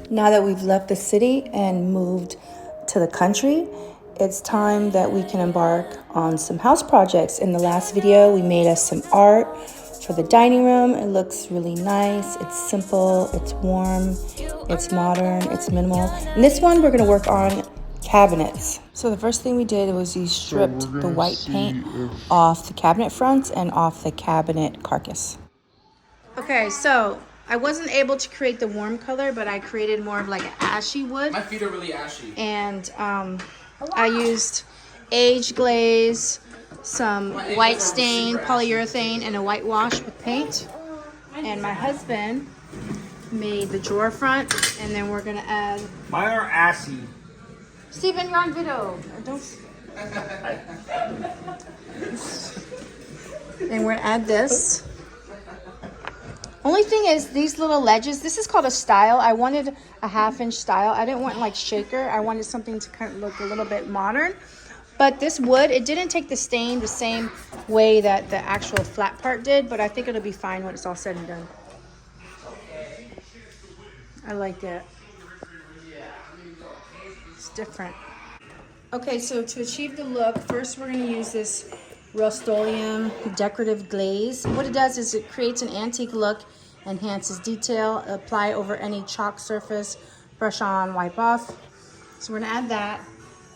Now that we've left the city and moved to the country, it's time that we can embark on some house projects. In the last video, we made us some art for the dining room. It looks really nice. It's simple, it's warm, it's modern, it's minimal. In this one, we're gonna work on cabinets. So the first thing we did was we stripped the white paint off the cabinet fronts and off the cabinet carcass. Okay, so I wasn't able to create the warm color, but I created more of like an ashy wood. My feet are really ashy. And I used age glaze, some white stain, polyurethane, and a whitewash with paint. And my husband made the drawer front, and then we're gonna add. Mine are assy. Steven, you're on video. Don't. And we're gonna add this. Only thing is these little ledges, this is called a stile. I wanted a 1/2-inch stile. I didn't want like shaker. I wanted something to kind of look a little bit modern. But this wood, it didn't take the stain the same way that the actual flat part did, but I think it'll be fine when it's all said and done. I like it. It's different. Okay, so to achieve the look, first we're gonna use this Rust-Oleum decorative glaze. What it does is it creates an antique look, enhances detail, apply over any chalk surface, brush on, wipe off. So we're gonna add that.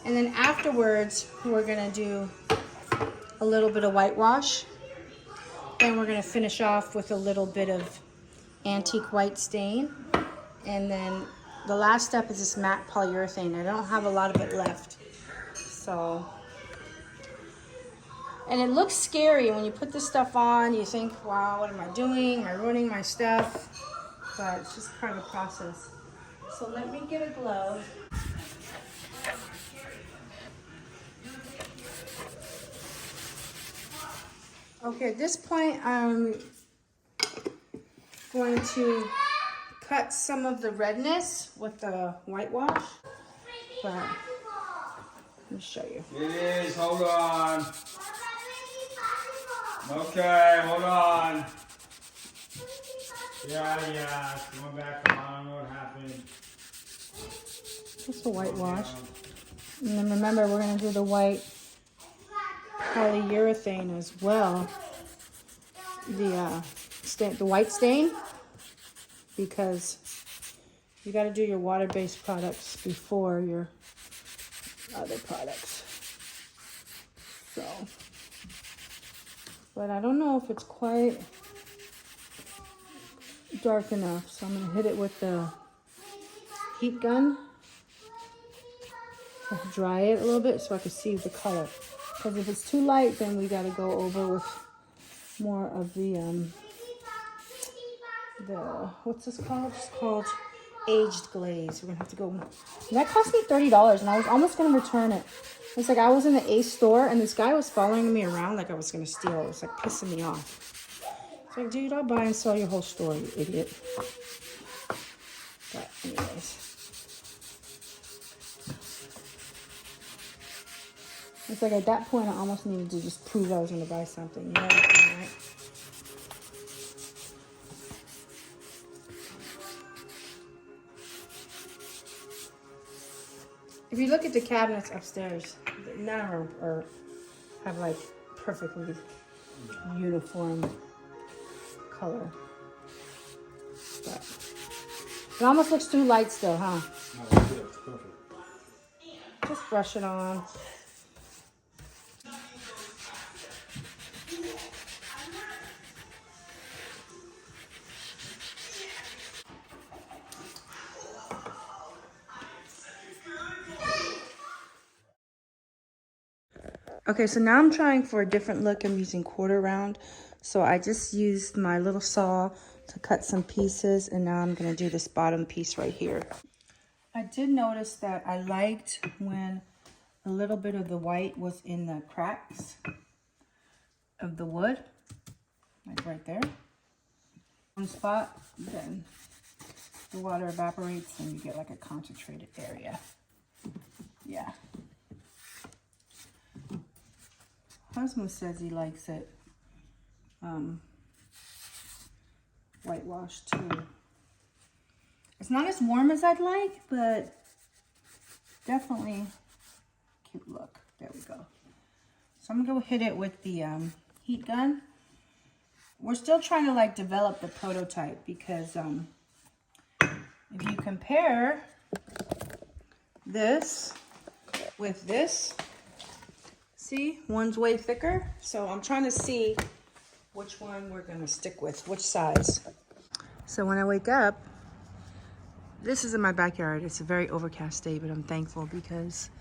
And then afterwards, we're gonna do a little bit of whitewash. And we're gonna finish off with a little bit of antique white stain. And then the last step is this matte polyurethane. I don't have a lot of it left. So, and it looks scary when you put this stuff on. You think, wow, what am I doing? Am I ruining my stuff? But it's just part of the process. So let me get a glove. Okay, at this point, I'm going to cut some of the redness with the whitewash. But let me show you. It is, hold on. Okay, hold on. Yeah, going back on, I don't know what happened. Just a whitewash. And then remember, we're going to do the white polyurethane as well. The white stain, because you got to do your water-based products before your other products. So, but I don't know if it's quite dark enough, so I'm gonna hit it with the heat gun to dry it a little bit so I can see the color. Because if it's too light, then we got to go over with more of the what's this called? It's called aged glaze. We're gonna have to go. And that cost me $30, and I was almost gonna return it. It's like I was in the Ace store, and this guy was following me around like I was gonna steal. It was like pissing me off. It's like, dude, I'll buy and sell your whole store, you idiot. But anyways, it's like at that point, I almost needed to just prove I was gonna buy something. You know what I mean, right? If you look at the cabinets upstairs, none of them have like perfectly uniform color. But it almost looks too light still, huh? No, it's good, it's perfect. Just brush it on. Okay, so now I'm trying for a different look. I'm using 1/4 round. So I just used my little saw to cut some pieces, and now I'm gonna do this bottom piece right here. I did notice that I liked when a little bit of the white was in the cracks of the wood, like right there. One spot, then the water evaporates and you get like a concentrated area. Yeah. Husband says he likes it whitewashed too. It's not as warm as I'd like, but definitely cute look. There we go. So I'm gonna go hit it with the heat gun. We're still trying to like develop the prototype because if you compare this with this, see, one's way thicker. So I'm trying to see which one we're gonna stick with, which size. So when I wake up, this is in my backyard. It's a very overcast day, but I'm thankful because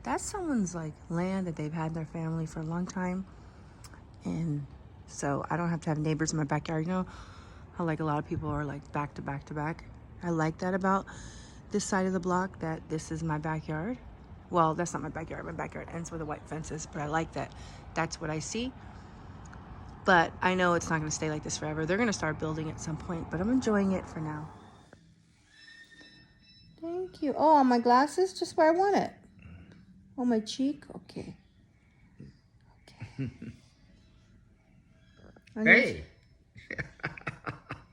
that's someone's like land that they've had in their family for a long time. And so I don't have to have neighbors in my backyard. You know how like a lot of people are like back to back to back. I like that about this side of the block, that this is my backyard. Well, that's not my backyard. My backyard ends where the white fence is, but I like that. That's what I see. But I know it's not gonna stay like this forever. They're gonna start building at some point, but I'm enjoying it for now. Thank you. Oh, on my glasses, just where I want it. Oh, my cheek? Okay. Okay. Hey.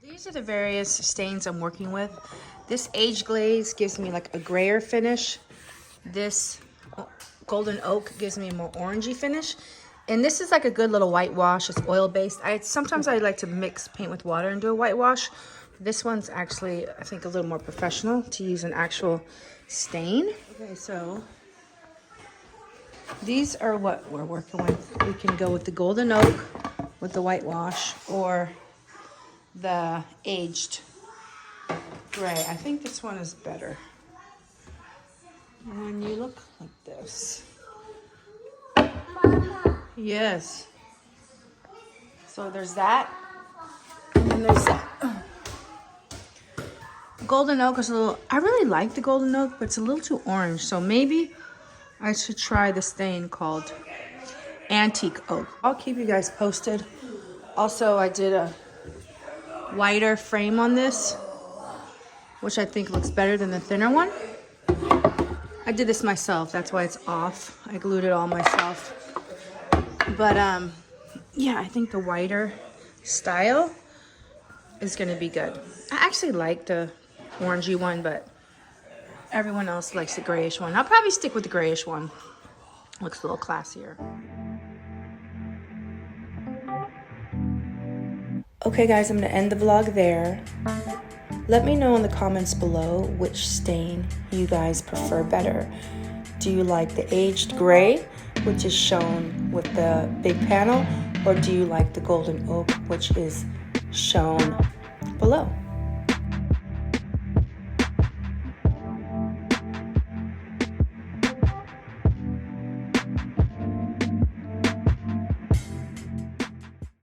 These are the various stains I'm working with. This age glaze gives me like a grayer finish. This golden oak gives me a more orangey finish. And this is like a good little whitewash. It's oil-based. Sometimes I like to mix paint with water and do a whitewash. This one's actually, I think, a little more professional to use an actual stain. Okay, so these are what we're working with. We can go with the golden oak with the whitewash or the aged gray. I think this one is better. When you look like this. Yes. So there's that. And there's that. Golden oak is a little, I really like the golden oak, but it's a little too orange. So maybe I should try the stain called antique oak. I'll keep you guys posted. Also, I did a whiter frame on this, which I think looks better than the thinner one. I did this myself. That's why it's off. I glued it all myself. But yeah, I think the whiter style is gonna be good. I actually like the orangey one, but everyone else likes the grayish one. I'll probably stick with the grayish one. Looks a little classier. Okay guys, I'm gonna end the vlog there. Let me know in the comments below which stain you guys prefer better. Do you like the aged gray, which is shown with the big panel, or do you like the golden oak, which is shown below?